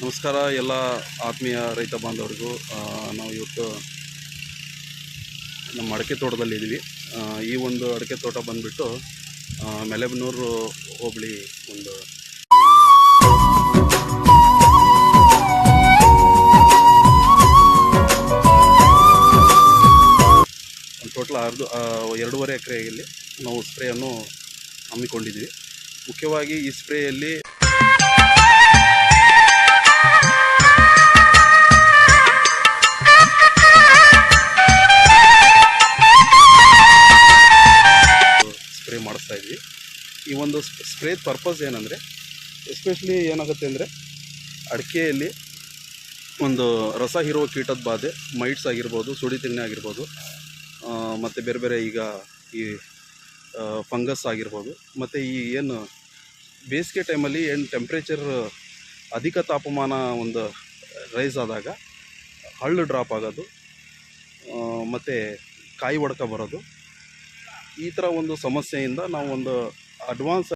ನಮಸ್ಕಾರ ಎಲ್ಲ ಆತ್ಮೀಯ ರೈತ ಬಾಂಧವರಿಗೂ. ನಾವು ಇವತ್ತು ನಮ್ಮ ಅಡಿಕೆ ತೋಟದಲ್ಲಿದ್ದೀವಿ. ಈ ಒಂದು ಅಡಿಕೆ ತೋಟ ಬಂದುಬಿಟ್ಟು ಮೆಲೆಬೆನ್ನೂರು ಹೋಬಳಿ ಒಂದು ಟೋಟಲ್ 2.5 ಎಕರೆಯಲ್ಲಿ ನಾವು ಸ್ಪ್ರೇಯನ್ನು ಹಮ್ಮಿಕೊಂಡಿದ್ದೀವಿ. ಮುಖ್ಯವಾಗಿ ಈ ಸ್ಪ್ರೇಯಲ್ಲಿ ಸ್ಪ್ರೇ ಮಾಡಿಸ್ತಾ ಇದ್ವಿ. ಈ ಒಂದು ಸ್ಪ್ರೇ ಪರ್ಪಸ್ ಏನಂದರೆ, ಎಸ್ಪೆಷಲಿ ಏನಾಗುತ್ತೆ ಅಂದರೆ ಅಡಿಕೆಯಲ್ಲಿ ಒಂದು ರಸ ಹೀರುವ ಕೀಟದ ಬಾಧೆ, ಮೈಟ್ಸ್ ಆಗಿರ್ಬೋದು, ಸುಡಿ ತಿನ್ನೆ ಆಗಿರ್ಬೋದು, ಮತ್ತು ಬೇರೆ ಬೇರೆ ಈಗ ಈ ಫಂಗಸ್ ಆಗಿರ್ಬೋದು, ಮತ್ತು ಈ ಏನು ಬೇಸಿಗೆ ಟೈಮಲ್ಲಿ ಏನು ಟೆಂಪ್ರೇಚರ್ ಅಧಿಕ ತಾಪಮಾನ ಒಂದು ರೈಸ್ ಆದಾಗ ಹಳ್ಳು ಡ್ರಾಪ್ ಆಗೋದು, ಮತ್ತು ಕಾಯಿ ಒಡ್ಕ ಬರೋದು, ಈ ಥರ ಒಂದು ಸಮಸ್ಯೆಯಿಂದ ನಾವು ಒಂದು ಅಡ್ವಾನ್ಸ್